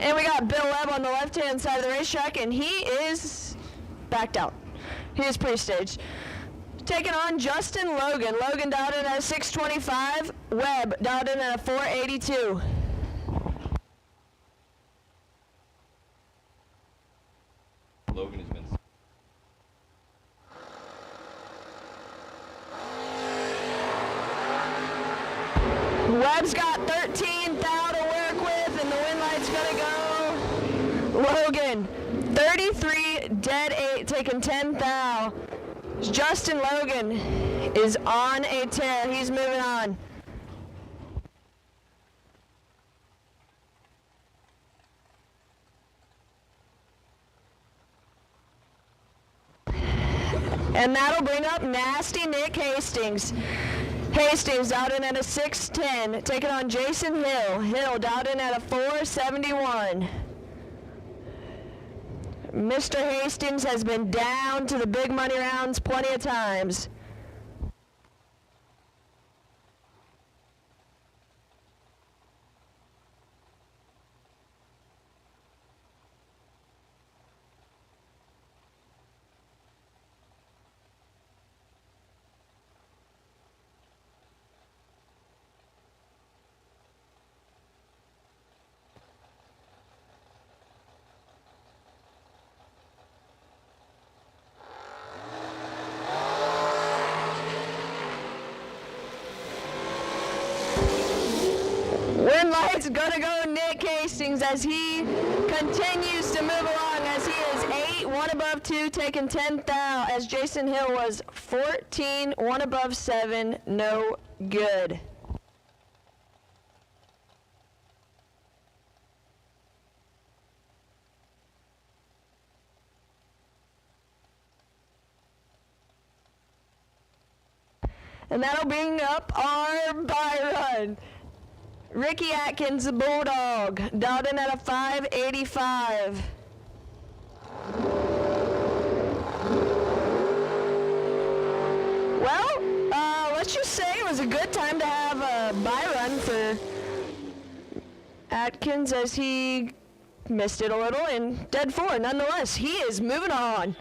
And we got Bill Webb on the left-hand side of the racetrack, and he is backed out. He is pre-staged. Taking on Justin Logan. Logan dialed in at a 625. Webb dialed in at a 482. Logan has been... Webb's got 13 thou to work with, and the wind light's gonna go. Logan, 33, dead 8, taking 10 thou. Justin Logan is on a tear. He's moving on. And that'll bring up nasty Nick Hastings. Hastings out in at a 610, taking on Jason Hill. Hill dialed in at a 471. Mr. Hastings has been down to the big money rounds plenty of times. Wind light's gonna go Nick Hastings as he continues to move along as he is 8, 1 above 2, taking 10 thou, as Jason Hill was 14, 1 above 7, no good. And that'll bring up our byrun. Ricky Atkins, the Bulldog, dialed in at a 585. Well, let's just say it was a good time to have a byrun for Atkins as he missed it a little and dead 4. Nonetheless, he is moving on.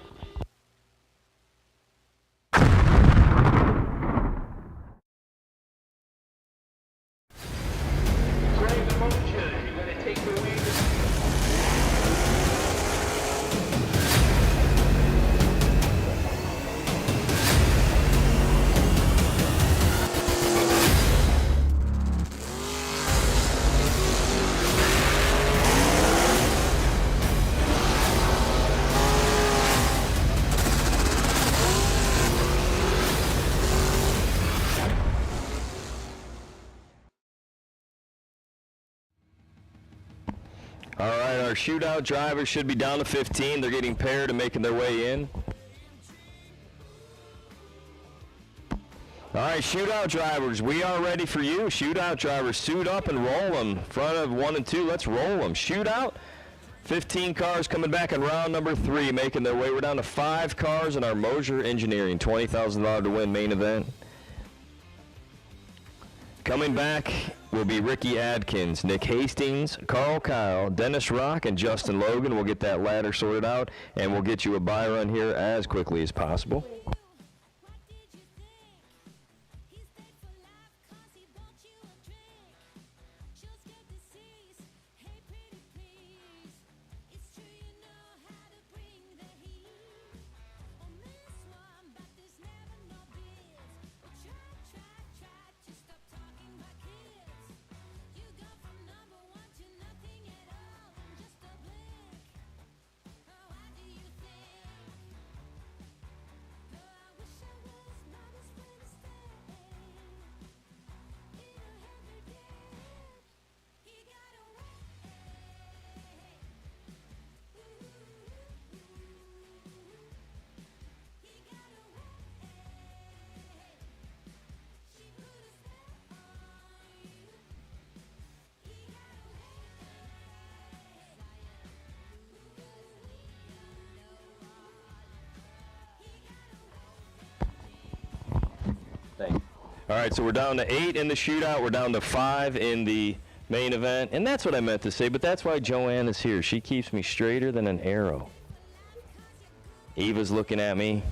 All right, our shootout drivers should be down to 15. They're getting paired and making their way in. All right, shootout drivers, we are ready for you. Shootout drivers, suit up and roll them. Front of 1 and 2, let's roll them. Shootout, 15 cars coming back in round number 3, making their way. We're down to 5 cars in our Moser Engineering, $20,000 to win main event. Coming back will be Ricky Adkins, Nick Hastings, Carl Kyle, Dennis Rock, and Justin Logan. We'll get that ladder sorted out, and we'll get you a byrun here as quickly as possible. All right, so we're down to 8 in the shootout. We're down to 5 in the main event. And that's what I meant to say, but that's why Joanne is here. She keeps me straighter than an arrow. Eva's looking at me.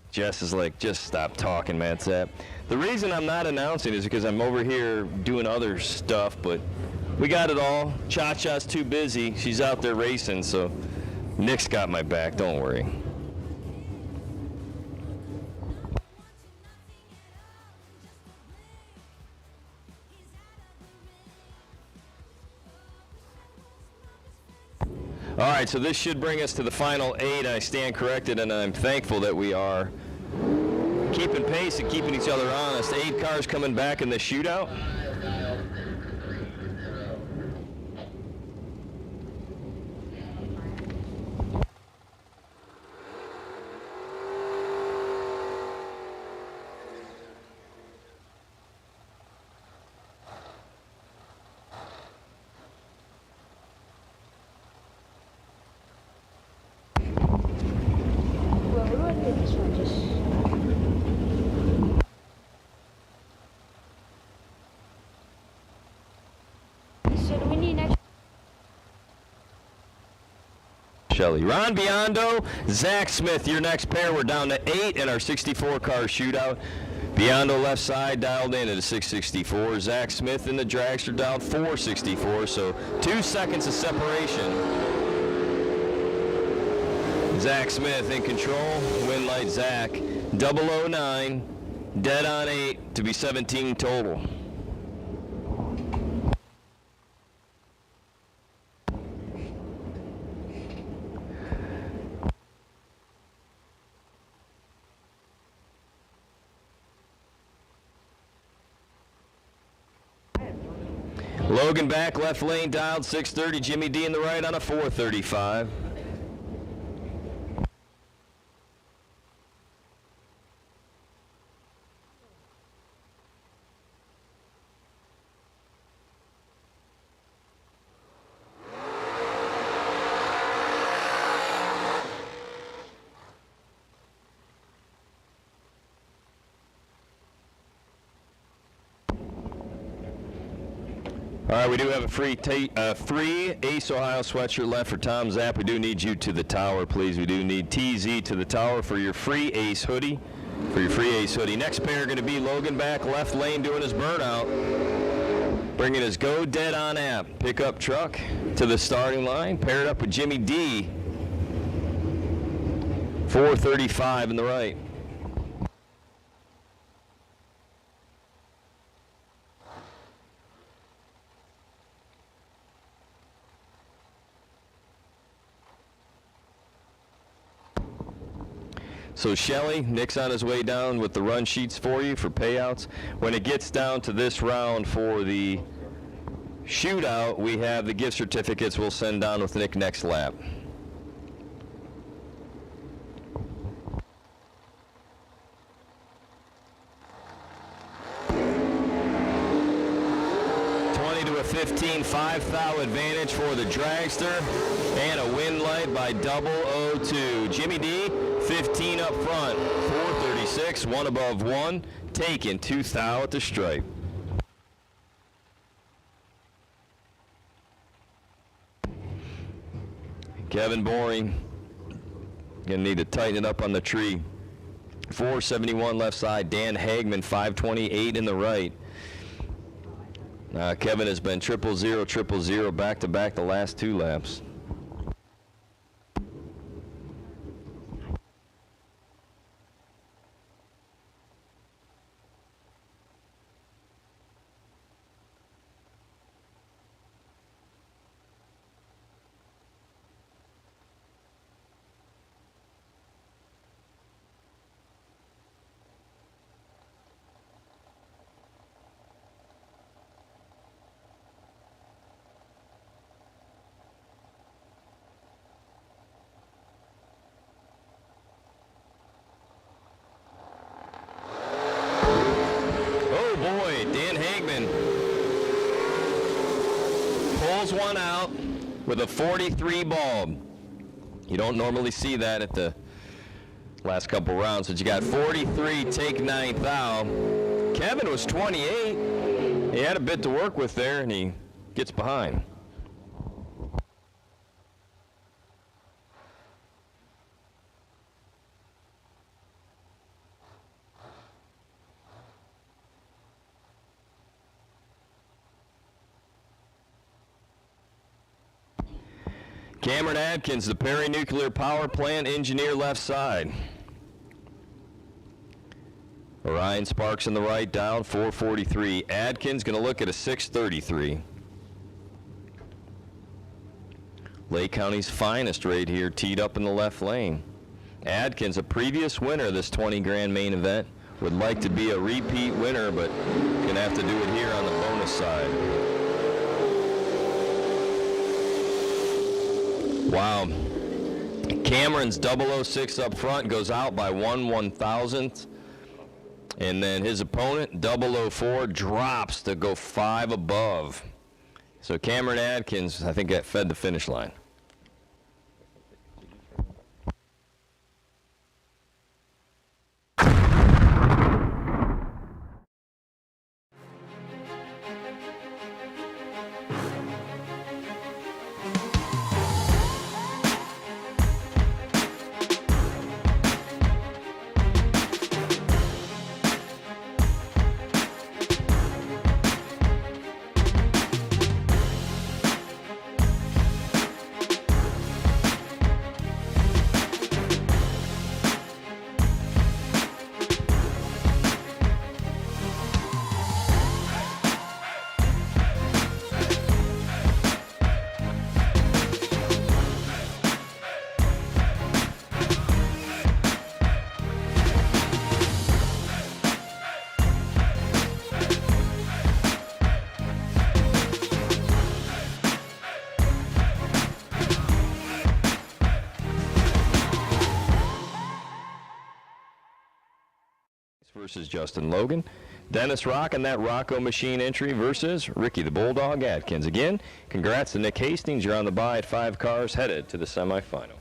Jess is like, just stop talking, Matt Zapp. The reason I'm not announcing is because I'm over here doing other stuff, but we got it all. Cha-Cha's too busy. She's out there racing, so Nick's got my back. Don't worry. All right, so this should bring us to the final 8. I stand corrected, and I'm thankful that we are keeping pace and keeping each other honest. 8 cars coming back in the shootout. Shelly. Ron Biondo, Zach Smith, your next pair. We're down to 8 in our 64-car shootout. Biondo left side dialed in at a 664. Zach Smith in the dragster dialed 464, so 2 seconds of separation. Zach Smith in control, win light Zach. 009, dead on 8 to be 17 total. Logan back, left lane dialed 630. Jimmy D in the right on a 435. All right, we do have a free Ace Ohio sweatshirt left for Tom Zapp. We do need you to the tower, please. We do need TZ to the tower for your free Ace hoodie. Next pair going to be Logan back, left lane doing his burnout. Bringing his Go Dead On app pickup truck to the starting line. Paired up with Jimmy D. 435 in the right. So Shelly, Nick's on his way down with the run sheets for you for payouts. When it gets down to this round for the shootout, we have the gift certificates we'll send down with Nick next lap. To a 15, 5 thou advantage for the dragster, and a win light by 002. Jimmy D, 15 up front, 436, 1 above 1, taken 2 thou at the stripe. Kevin Boring, gonna need to tighten it up on the tree. 471 left side, Dan Hagman, 528 in the right. Kevin has been 000, back-to-back the last 2 laps. One out with a 43 bulb. You don't normally see that at the last couple rounds, but you got 43, take 9 thou. Kevin was 28. He had a bit to work with there, and he gets behind. Cameron Adkins, the Perry Nuclear Power Plant engineer, left side. Orion Sparks in the right down, 443. Adkins going to look at a 633. Lake County's finest right here, teed up in the left lane. Adkins, a previous winner of this 20 grand main event, would like to be a repeat winner, but going to have to do it here on the bonus side. Wow. Cameron's 006 up front goes out by 1/1000th. And then his opponent, 004, drops to go 5 above. So Cameron Adkins, I think, got fed the finish line. Versus Justin Logan. Dennis Rock and that Rocco Machine entry versus Ricky the Bulldog Adkins. Again, congrats to Nick Hastings. You're on the bye at 5 cars headed to the semifinal.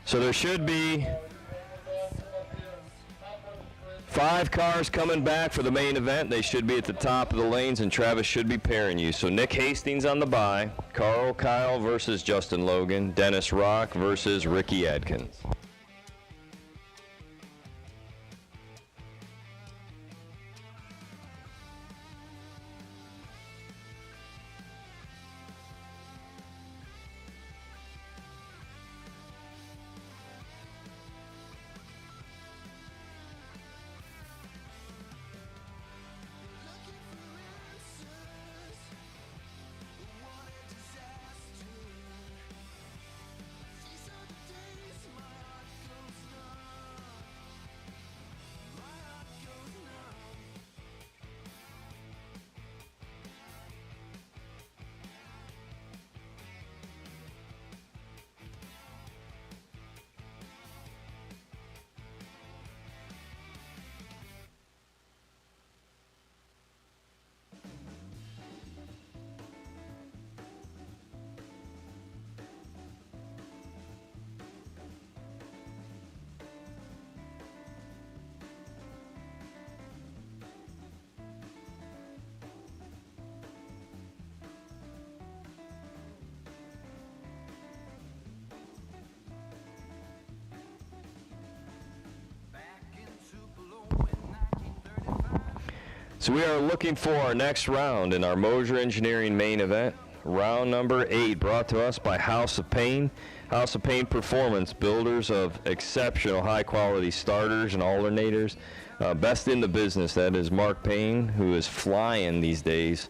So there should be 5 cars coming back for the main event. They should be at the top of the lanes, and Travis should be pairing you. So Nick Hastings on the bye, Carl Kyle versus Justin Logan, Dennis Rock versus Ricky Adkins. So we are looking for our next round in our Moser Engineering main event. Round number 8, brought to us by House of Pain. House of Pain Performance, builders of exceptional high-quality starters and alternators. Best in the business, that is Mark Payne, who is flying these days,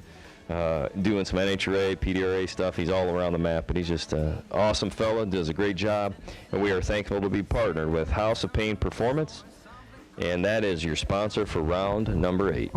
doing some NHRA, PDRA stuff. He's all around the map, but he's just an awesome fella, does a great job. And we are thankful to be partnered with House of Pain Performance. And that is your sponsor for round number 8.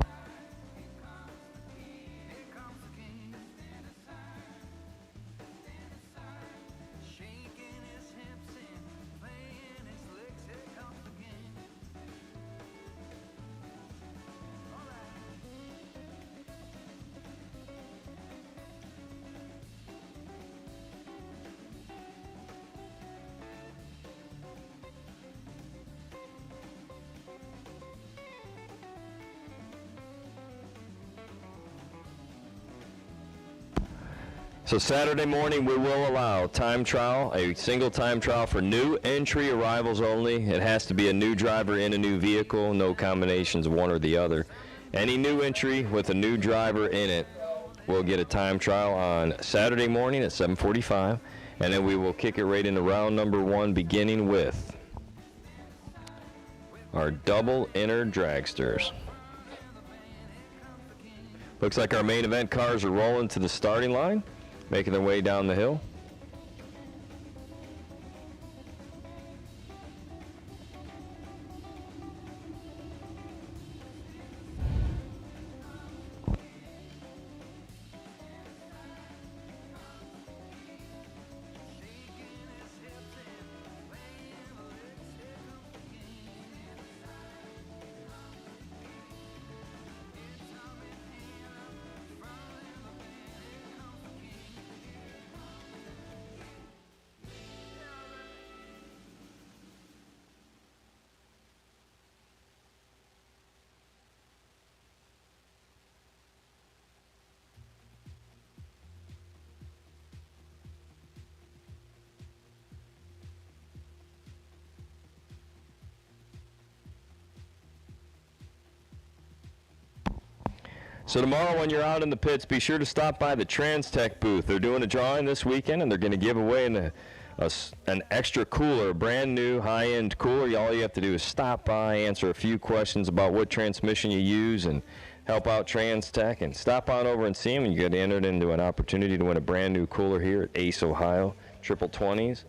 So Saturday morning we will allow time trial, a single time trial for new entry arrivals only. It has to be a new driver in a new vehicle, no combinations of one or the other. Any new entry with a new driver in it will get a time trial on Saturday morning at 7:45, and then we will kick it right into round number 1, beginning with our double inner dragsters. Looks like our main event cars are rolling to the starting line, making their way down the hill. So tomorrow when you're out in the pits, be sure to stop by the TransTech booth. They're doing a drawing this weekend, and they're going to give away an extra cooler, a brand new high-end cooler. All you have to do is stop by, answer a few questions about what transmission you use, and help out TransTech. And stop on over and see them, and you get entered into an opportunity to win a brand new cooler here at ACE, Ohio, triple 20s.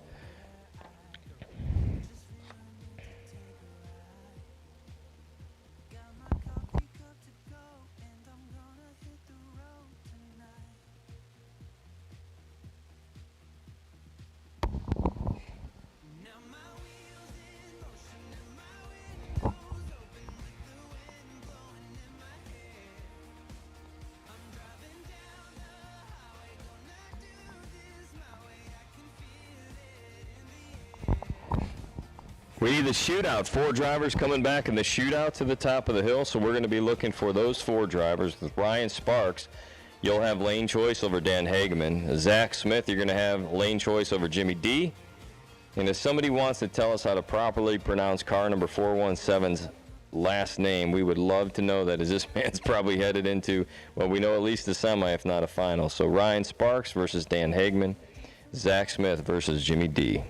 We need the shootout. 4 drivers coming back in the shootout to the top of the hill, so we're going to be looking for those 4 drivers. With Ryan Sparks, you'll have lane choice over Dan Hageman. Zach Smith, you're going to have lane choice over Jimmy D. And if somebody wants to tell us how to properly pronounce car number 417's last name, we would love to know that, as this man's probably headed into, well, we know at least a semi, if not a final. So Ryan Sparks versus Dan Hageman, Zach Smith versus Jimmy D.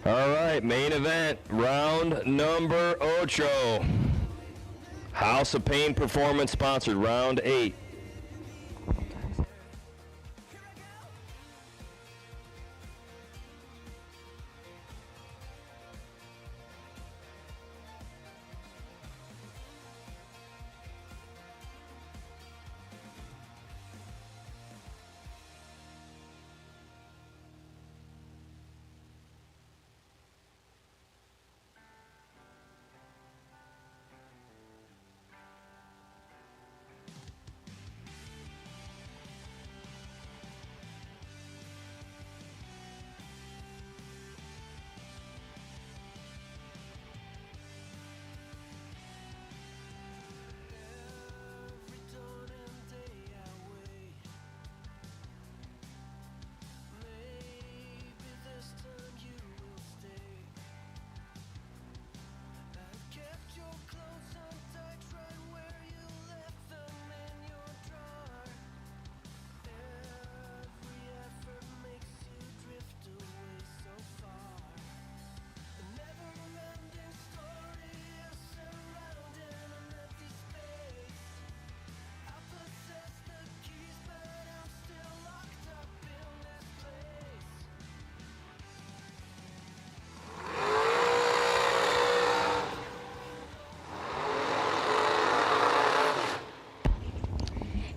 All right, main event, round number 8. House of Pain Performance sponsored, round 8.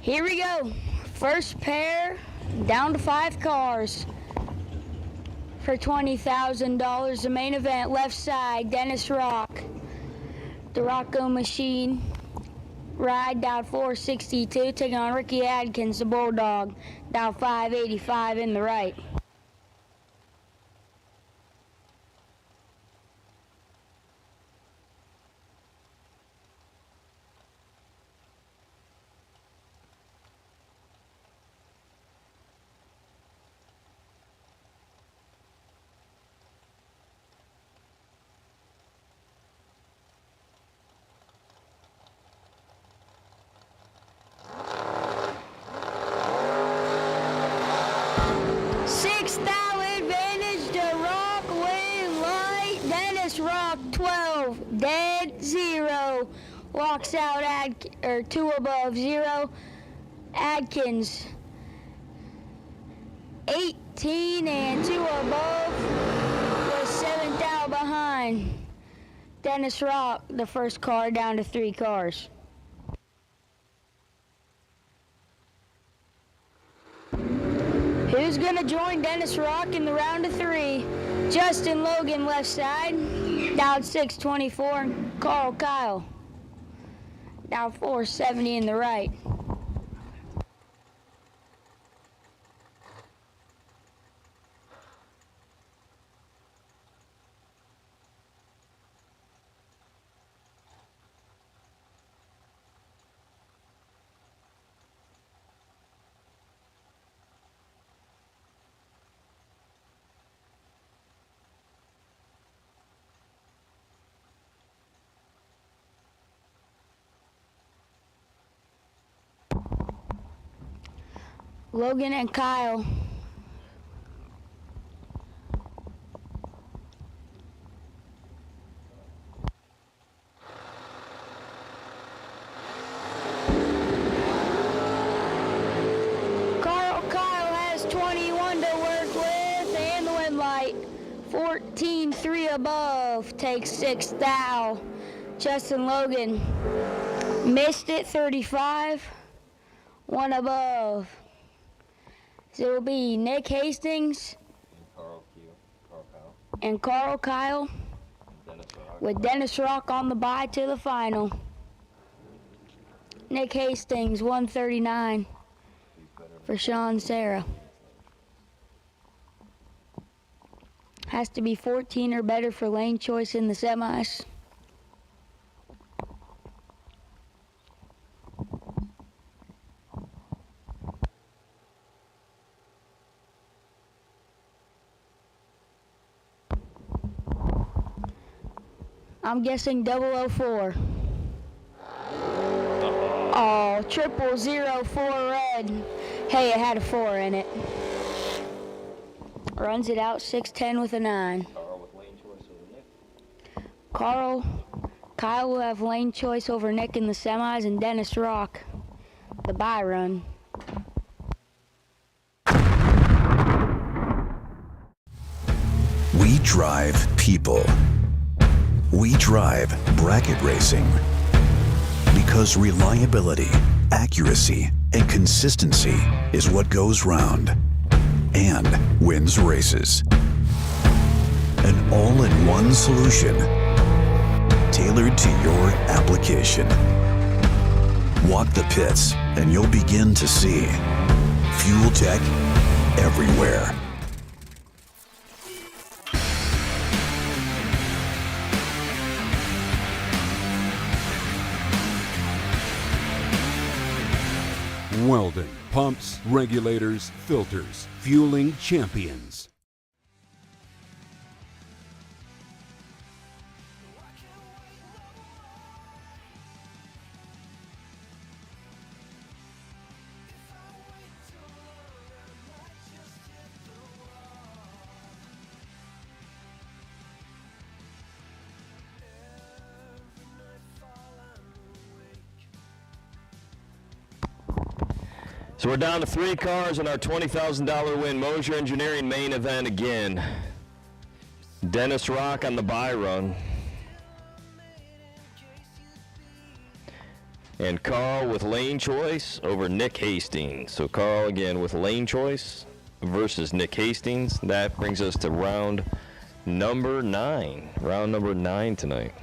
Here we go. First pair, down to 5 cars. For $20,000, the main event, left side, Dennis Rock. The Rocco Machine. Ride down 462, taking on Ricky Adkins, the Bulldog. Down 585 in the right. Dead 0, walks out 2 above 0. Adkins 18 and 2 above, with 7th out behind. Dennis Rock, the first car, down to 3 cars. Who's going to join Dennis Rock in the round of 3? Justin Logan, left side, down 624. Carl Kyle, down 470 in the right. Logan and Kyle. Kyle has 21 to work with and the wind light. 14.3 above, takes 6th thou. Justin Logan missed it, 35. 1 above. So it will be Nick Hastings and Carl Kyle with Dennis Rock on the bye to the final. Nick Hastings, 139 for Sean Sarah. Has to be 14 or better for lane choice in the semis. I'm guessing 004. Oh, 0004 red. Hey, it had a 4 in it. Runs it out 610 with a 9. Kyle will have lane choice over Nick in the semis, and Dennis Rock the bye run. We drive people. We drive bracket racing because reliability, accuracy, and consistency is what goes round and wins races. An all-in-one solution tailored to your application. Walk the pits and you'll begin to see fuel tech everywhere. Weldon, pumps, regulators, filters, fueling champions. So we're down to 3 cars in our $20,000 win. Moser Engineering main event again. Dennis Rock on the bye run. And Carl with lane choice over Nick Hastings. So Carl again with lane choice versus Nick Hastings. That brings us to round number 9. Round number 9 tonight.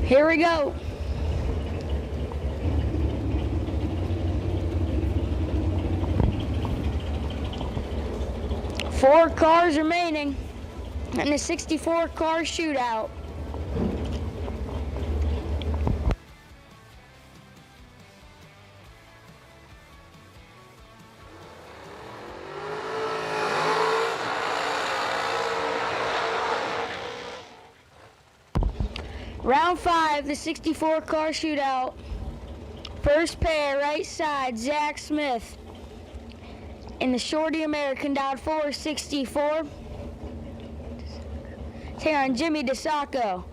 Here we go. Four cars remaining in the 64 car shootout. Round 5, the 64 car shootout. First pair, right side, Zach Smith. In the Shorty American, dialed 464. Take on Jimmy DeSacco,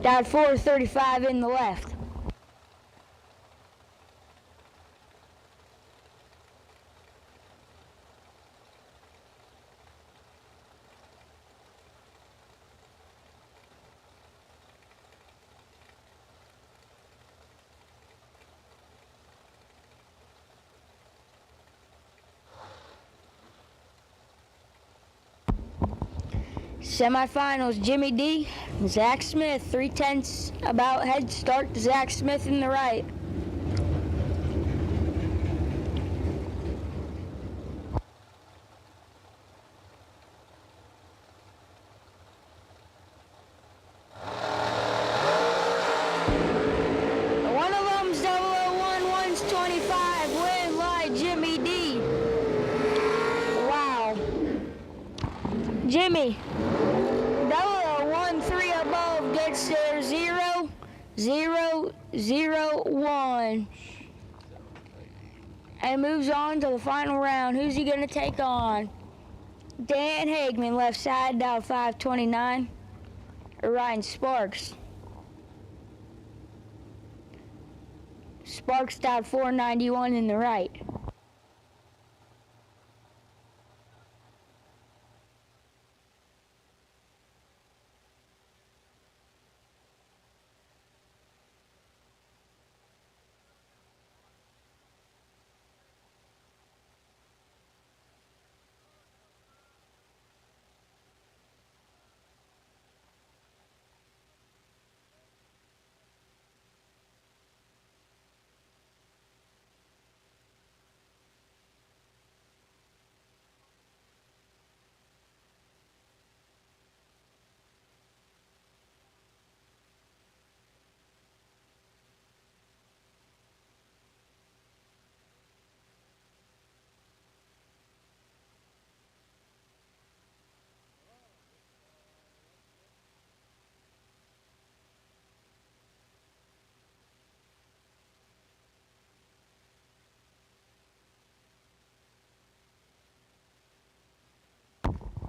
dialed 435 in the left. Semifinals, Jimmy D, Zach Smith, 3/10 about head start to Zach Smith in the right. 0-0-0-0-1. And moves on to the final round. Who's he going to take on? Dan Hagman, left side, dial 529. Or Ryan Sparks. Sparks dialed 491 in the right.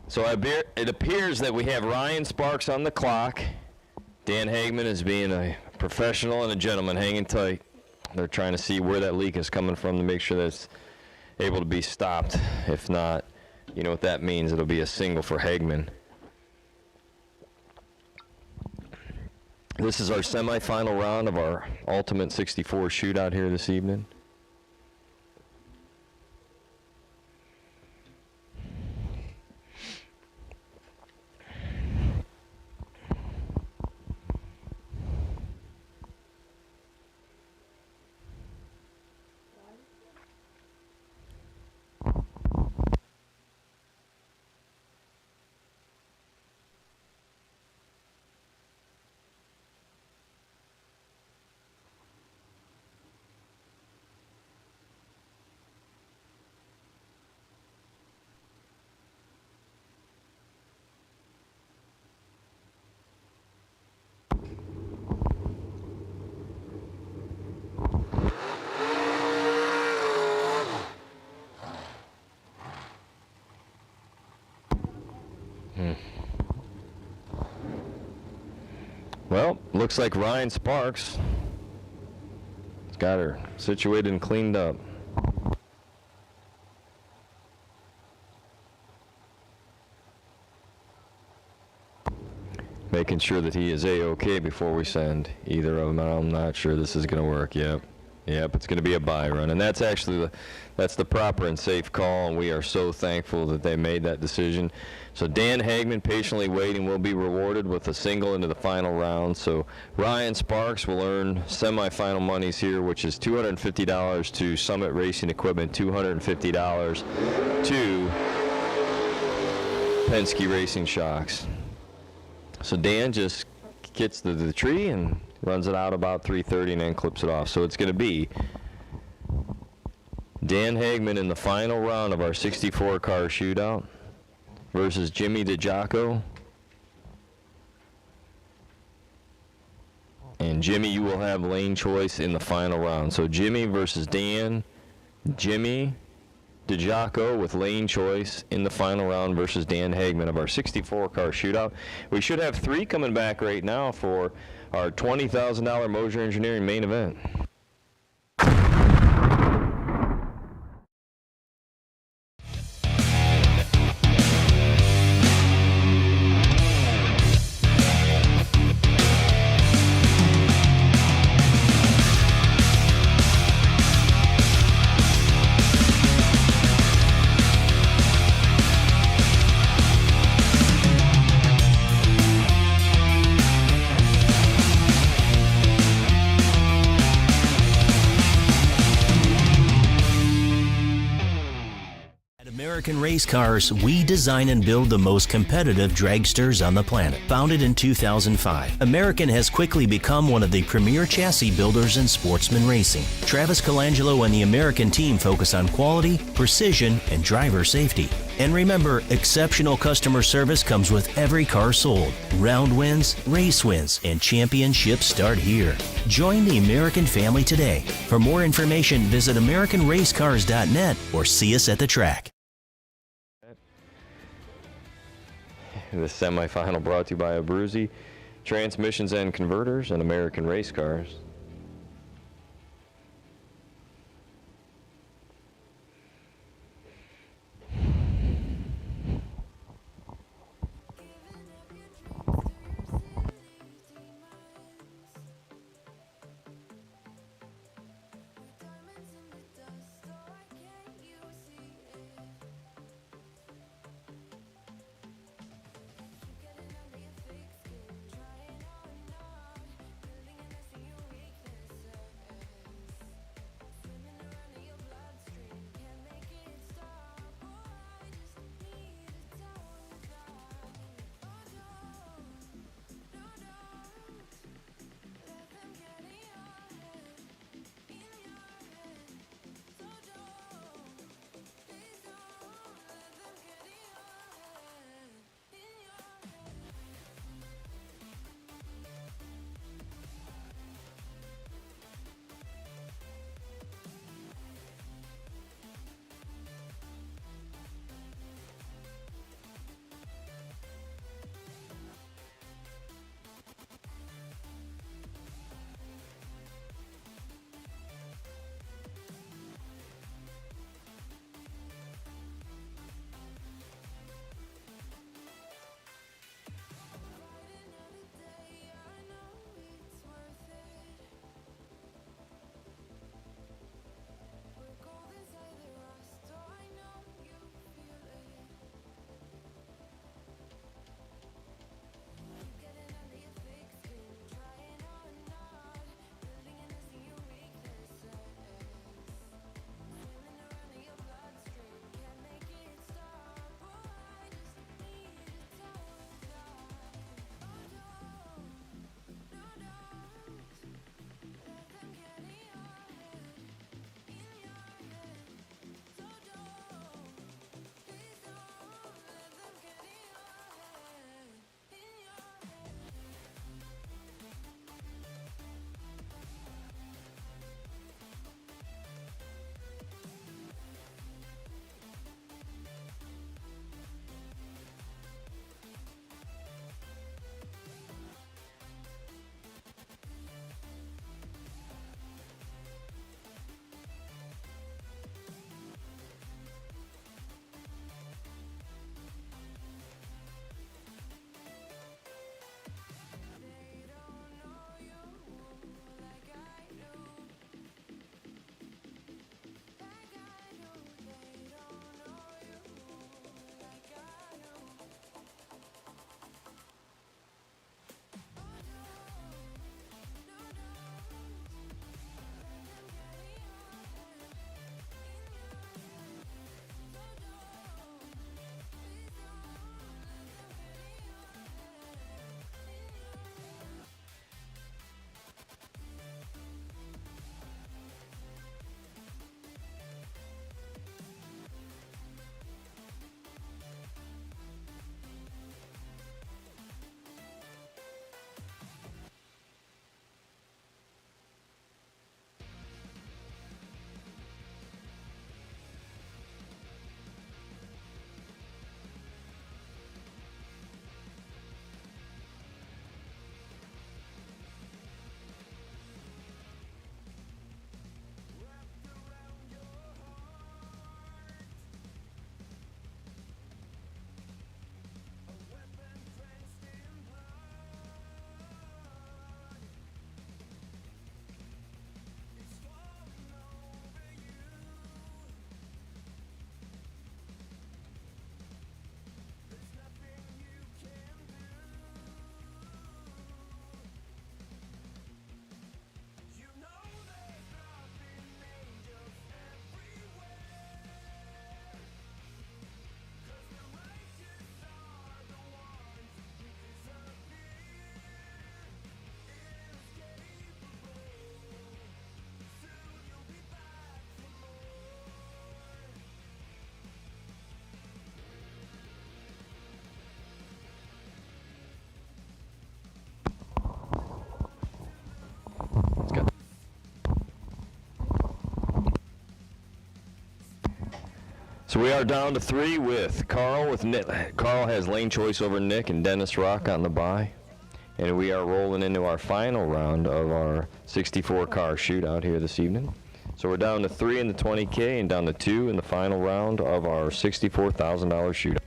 So it appears that we have Ryan Sparks on the clock. Dan Hagman is being a professional and a gentleman, hanging tight. They're trying to see where that leak is coming from to make sure that it's able to be stopped. If not, you know what that means. It'll be a single for Hagman. This is our semifinal round of our Ultimate 64 shootout here this evening. Well, looks like Ryan Sparks has got her situated and cleaned up. Making sure that he is A-OK before we send either of them. I'm not sure this is going to work. Yep, it's going to be a bye run. And that's actually that's the proper and safe call, and we are so thankful that they made that decision. So Dan Hagman, patiently waiting, will be rewarded with a single into the final round. So Ryan Sparks will earn semifinal monies here, which is $250 to Summit Racing Equipment, $250 to Penske Racing Shocks. So Dan just gets to the tree and runs it out about 3:30 and then clips it off. So it's going to be Dan Hagman in the final round of our 64 car shootout versus Jimmy DiGiaco. And Jimmy, you will have lane choice in the final round. So Jimmy versus Dan. Jimmy DiGiaco with lane choice in the final round versus Dan Hagman of our 64 car shootout. We should have 3 coming back right now for our $20,000 Moser Engineering main event. American Race Cars, we design and build the most competitive dragsters on the planet. Founded in 2005, American has quickly become one of the premier chassis builders in sportsman racing. Travis Colangelo and the American team focus on quality, precision, and driver safety. And remember, exceptional customer service comes with every car sold. Round wins, race wins, and championships start here. Join the American family today. For more information, visit AmericanRaceCars.net or see us at the track. The semifinal brought to you by Abruzzi, Transmissions and Converters, and American Race Cars. So we are down to 3 with Carl with Nick. Carl has lane choice over Nick and Dennis Rock on the bye. And we are rolling into our final round of our 64 car shootout here this evening. So we're down to 3 in the 20K and down to 2 in the final round of our $64,000 shootout.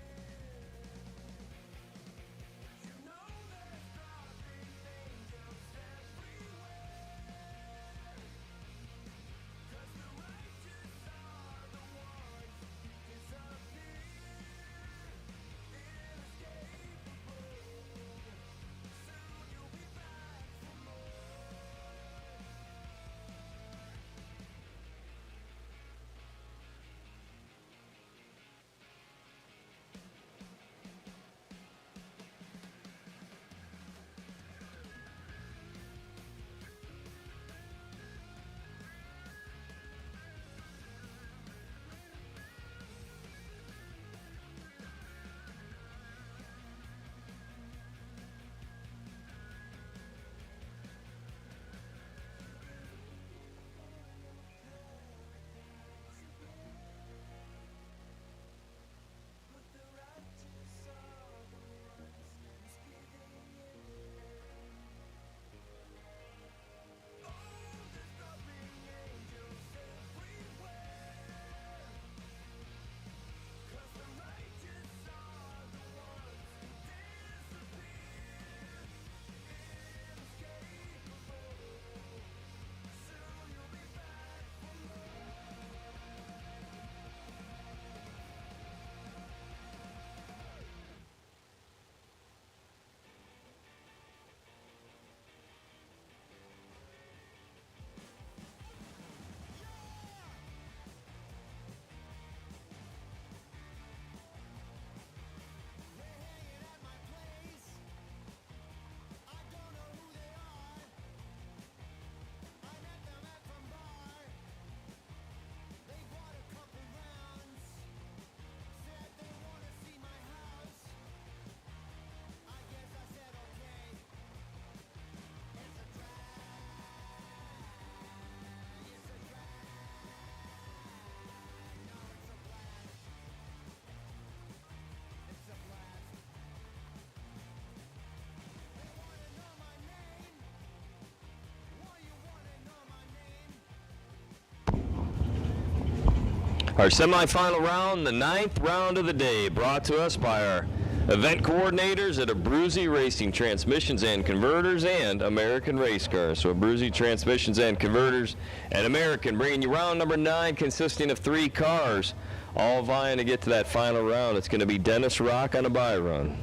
Our semifinal round, the 9th round of the day, brought to us by our event coordinators at Abruzzi Racing Transmissions and Converters and American Race Cars. So Abruzzi Transmissions and Converters and American, bringing you round number 9, consisting of 3 cars, all vying to get to that final round. It's going to be Dennis Rock on a bye run,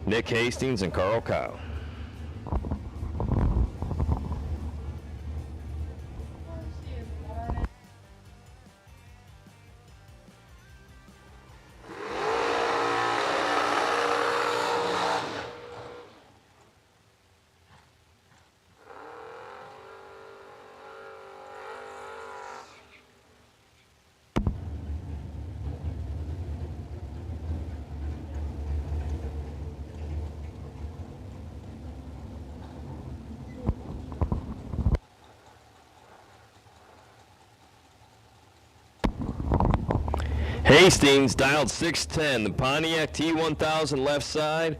Nick Hastings, and Carl Kyle. Hastings dialed 610, the Pontiac T1000 left side,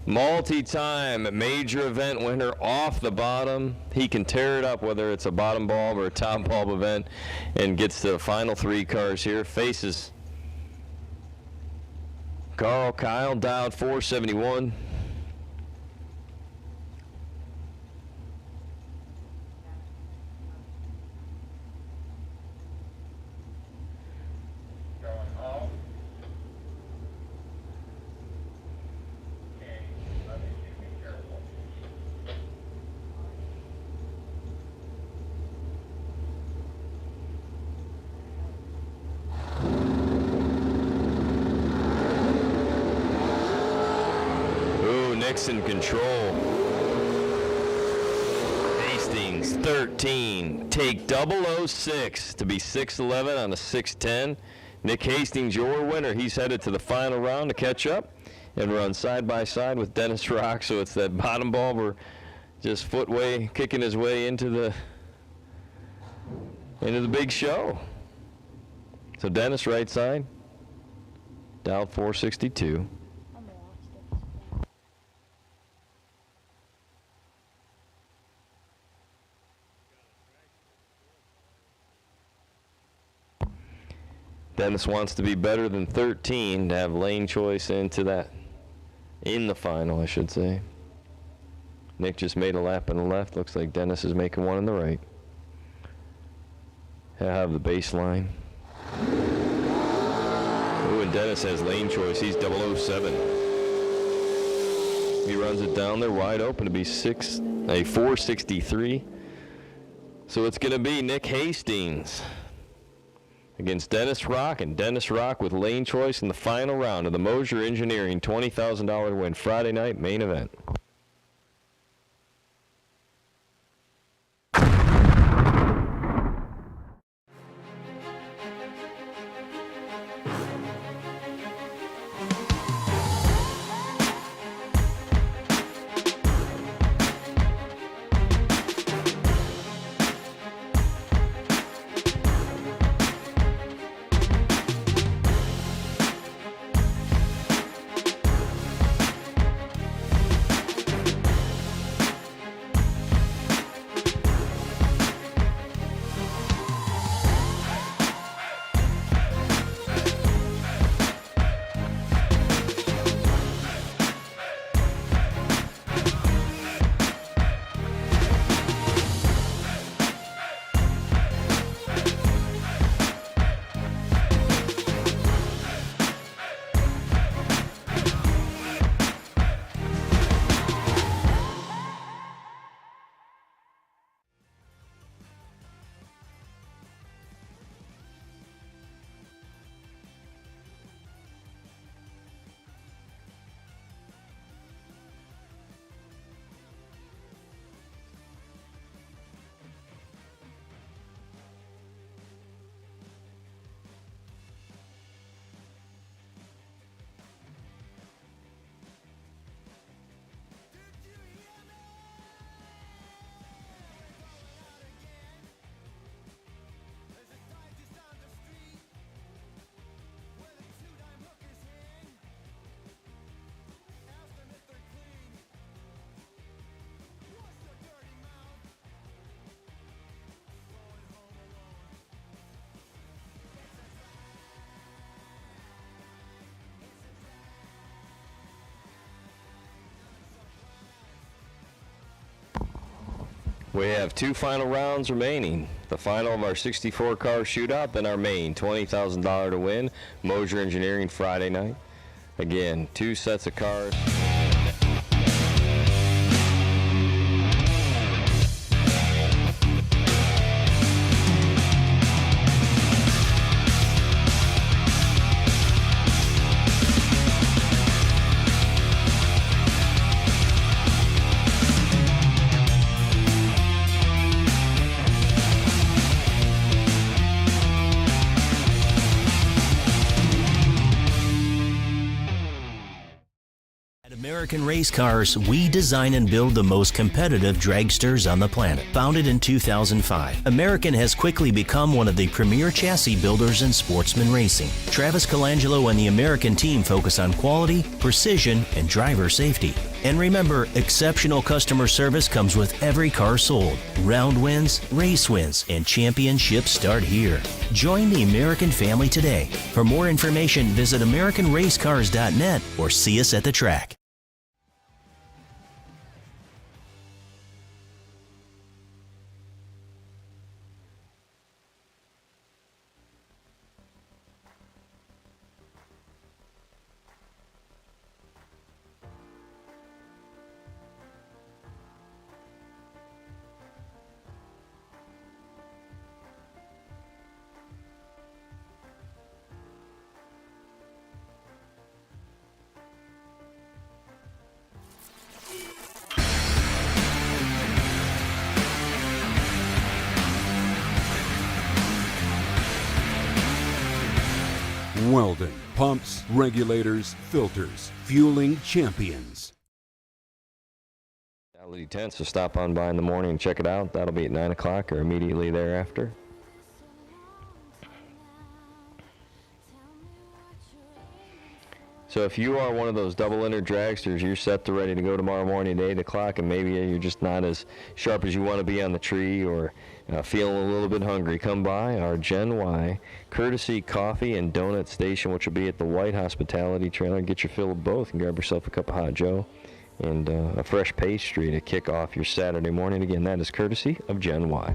multi-time major event winner off the bottom. He can tear it up whether it's a bottom bulb or a top bulb event and gets to the final 3 cars here. Faces Carl Kyle, dialed 471. In control. Hastings 13, take 006 to be 611 on a 610. Nick Hastings, your winner. He's headed to the final round to catch up and run side by side with Dennis Rock. So it's that bottom bulb just footway kicking his way into the big show. So Dennis, right side. Down 462. Dennis wants to be better than 13 to have lane choice into that, in the final, I should say. Nick just made a lap on the left. Looks like Dennis is making one on the right. He'll have the baseline. Ooh, and Dennis has lane choice. He's 007. He runs it down there wide open to be 463. So it's going to be Nick Hastings against Dennis Rock, and Dennis Rock with lane choice in the final round of the Moser Engineering $20,000 win Friday night main event. We have two final rounds remaining. The final of our 64-car shootout, then our main $20,000 to win, Moser Engineering Friday night. Again, two sets of cars. American Race Cars, we design and build the most competitive dragsters on the planet. Founded in 2005, American has quickly become one of the premier chassis builders in sportsman racing. Travis Colangelo and the American team focus on quality, precision, and driver safety. And remember, exceptional customer service comes with every car sold. Round wins, race wins, and championships start here. Join the American family today. For more information, visit AmericanRaceCars.net or see us at the track. Weldon, pumps, regulators, filters, fueling champions. Reality Tent, so stop on by in the morning and check it out. That'll be at 9 o'clock or immediately thereafter. So if you are one of those double-entered dragsters, you're set to ready to go tomorrow morning at 8 o'clock, and maybe you're just not as sharp as you want to be on the tree, or feeling a little bit hungry, come by our Gen Y courtesy coffee and donut station, which will be at the White Hospitality Trailer. Get your fill of both and grab yourself a cup of hot Joe and a fresh pastry to kick off your Saturday morning. Again, that is courtesy of Gen Y.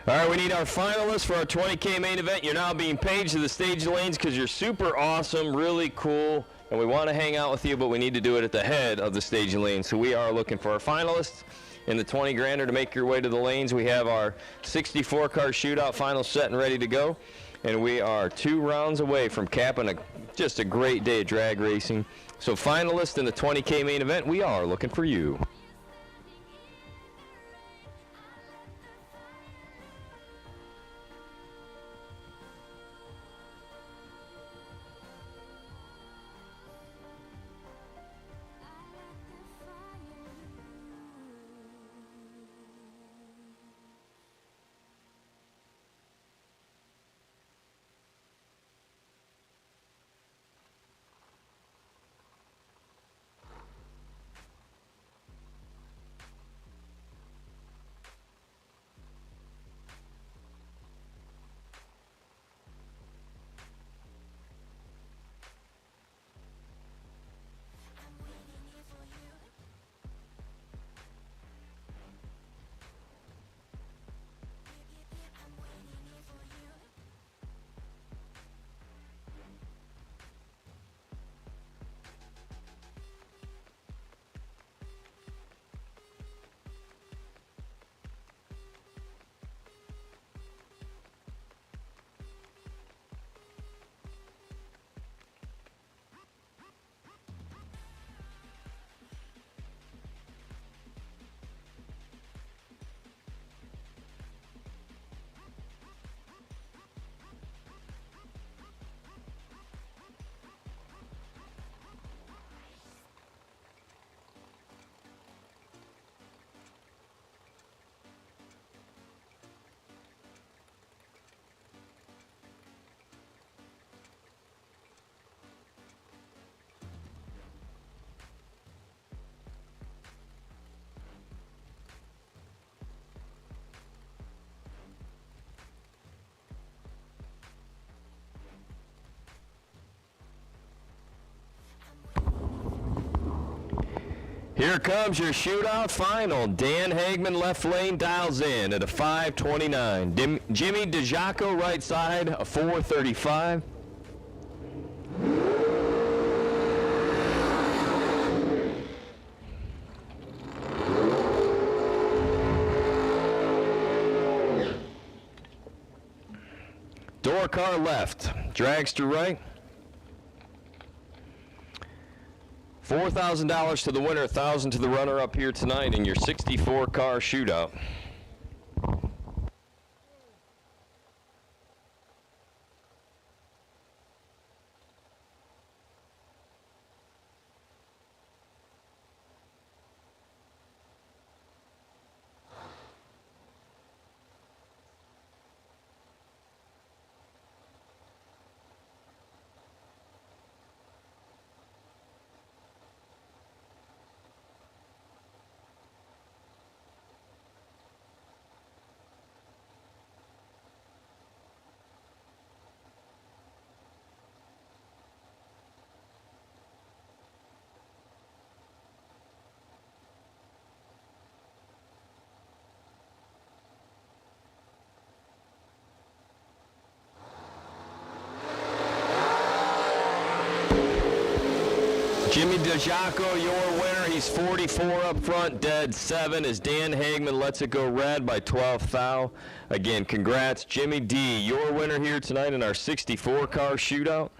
All right, we need our finalists for our 20K main event. You're now being paged to the stage lanes because you're super awesome, really cool, and we want to hang out with you, but we need to do it at the head of the stage lane. So we are looking for our finalists in the 20 grander to make your way to the lanes. We have our 64 car shootout final set and ready to go, and we are 2 rounds away from capping just a great day of drag racing. So finalists in the 20K main event, we are looking for you. Here comes your shootout final. Dan Hagman, left lane, dials in at a 5:29. Jimmy DeJaco, right side, a 4:35. Door car left, dragster right. $4,000 to the winner, $1,000 to the runner-up here tonight in your 64-car shootout. Jimmy DeJaco, your winner. He's 44 up front, dead 7 as Dan Hagman lets it go red by 12 thou. Again, congrats, Jimmy D, your winner here tonight in our 64-car shootout.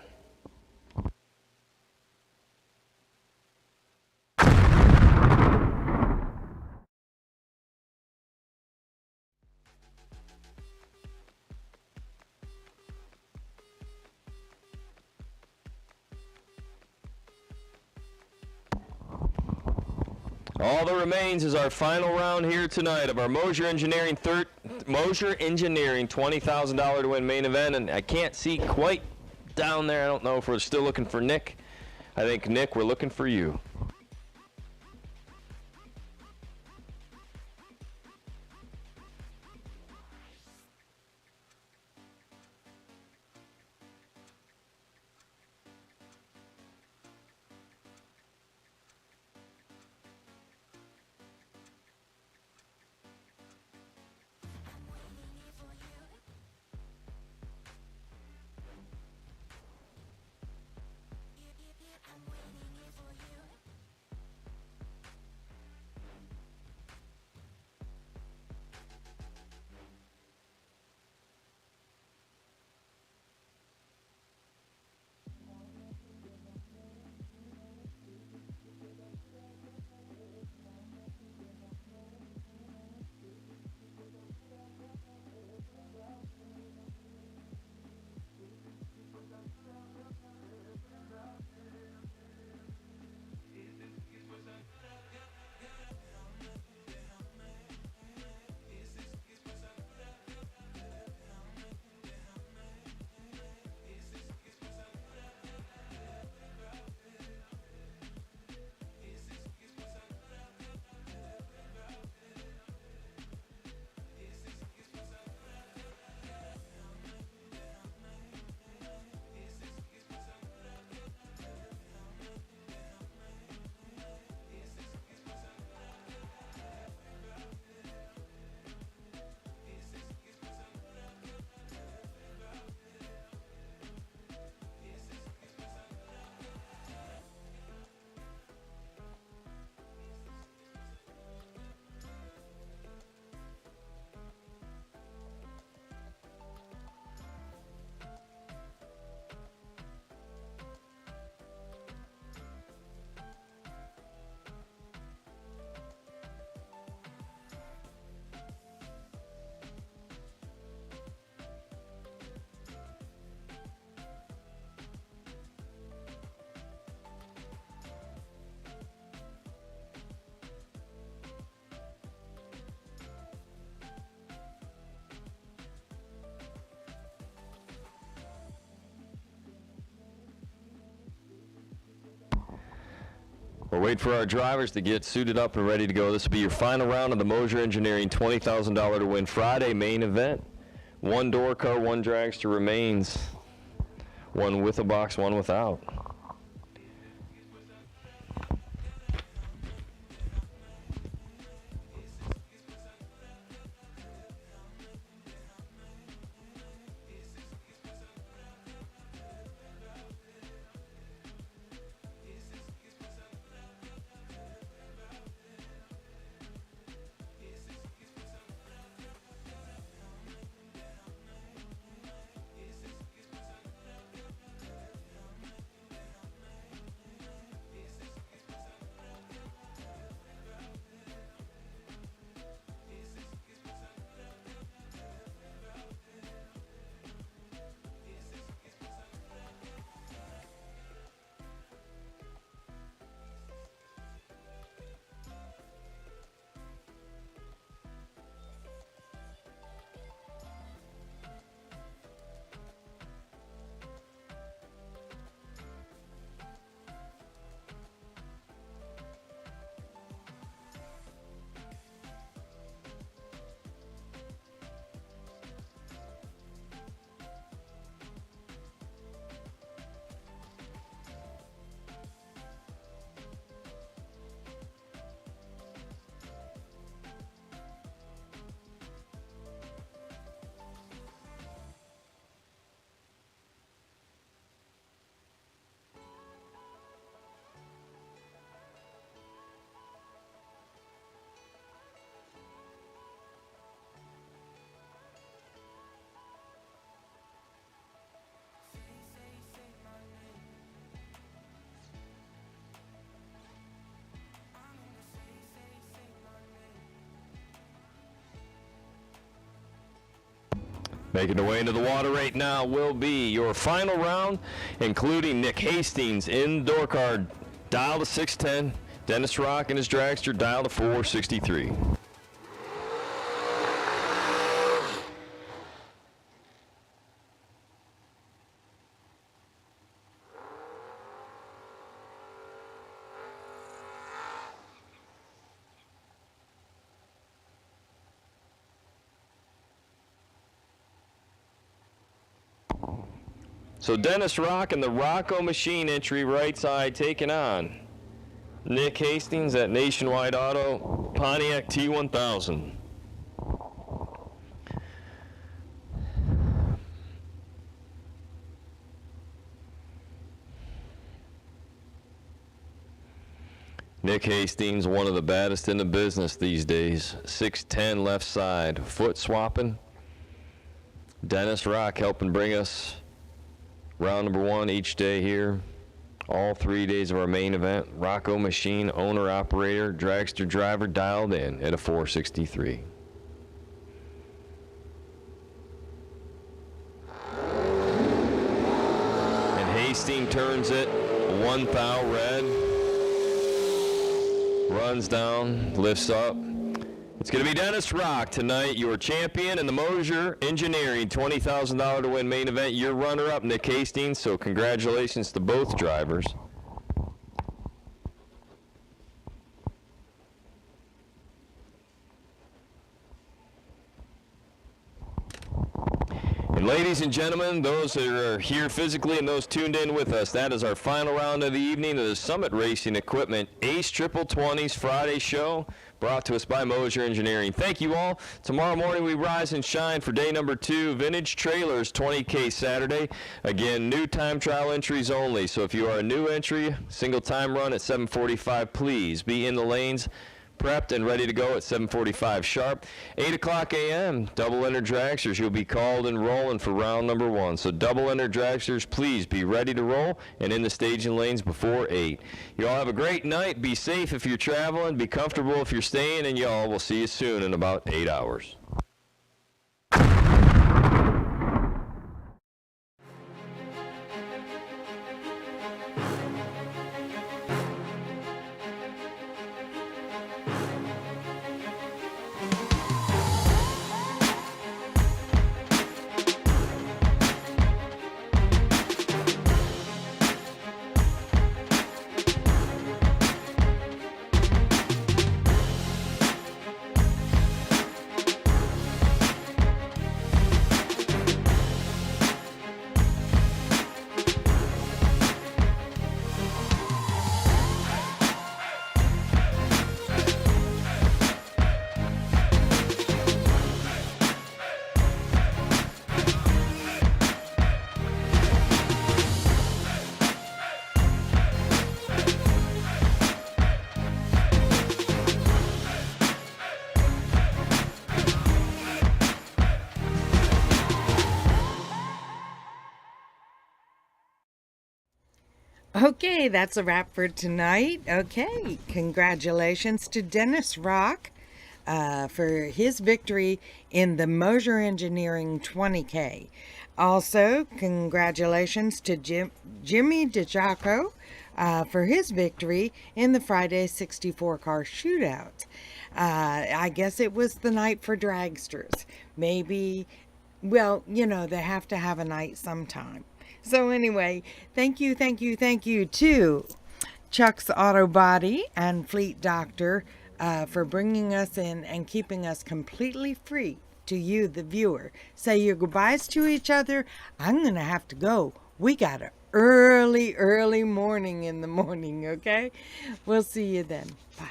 All that remains is our final round here tonight of our Moser Engineering $20,000 to win main event, and I can't see quite down there. I don't know if we're still looking for Nick. I think, Nick, we're looking for you. We're waiting for our drivers to get suited up and ready to go. This will be your final round of the Moser Engineering $20,000 to win Friday main event. One door car, one dragster remains. One with a box, one without. Making their way into the water right now will be your final round, including Nick Hastings indoor car, dial to 610. Dennis Rock and his dragster, dial to 463. So Dennis Rock and the Rocco Machine entry right side taking on Nick Hastings at Nationwide Auto Pontiac T1000. Nick Hastings, one of the baddest in the business these days. 6'10" left side, foot swapping. Dennis Rock helping bring us round number 1 each day here. All 3 days of our main event. Rocco Machine, owner, operator, dragster driver dialed in at a 463. And Hastings turns it 1 thou red. Runs down, lifts up. It's going to be Dennis Rock tonight, your champion in the Moser Engineering $20,000 to win main event. Your runner-up, Nick Hastings, so congratulations to both drivers. And ladies and gentlemen, those that are here physically and those tuned in with us, that is our final round of the evening of the Summit Racing Equipment Ace Triple 20s Friday show, brought to us by Moser Engineering. Thank you all. Tomorrow morning we rise and shine for day number 2, Vintage Trailers 20K Saturday. Again, new time trial entries only. So if you are a new entry, single time run at 7:45, please be in the lanes, prepped and ready to go at 7:45 sharp. 8 o'clock a.m., double-enter dragsters. You'll be called and rolling for round number 1. So double-enter dragsters, please be ready to roll and in the staging lanes before 8. You all have a great night. Be safe if you're traveling. Be comfortable if you're staying. And y'all, we'll see you soon in about 8 hours. Okay, that's a wrap for tonight. Okay, congratulations to Dennis Rock for his victory in the Moser Engineering 20K. Also, congratulations to Jimmy DeJaco for his victory in the Friday 64 Car Shootout. I guess it was the night for dragsters. Maybe, well, you know, they have to have a night sometime. So anyway, thank you to Chuck's Auto Body and Fleet Doctor for bringing us in and keeping us completely free to you, the viewer. Say your goodbyes to each other. I'm going to have to go. We got an early morning in the morning, okay? We'll see you then. Bye.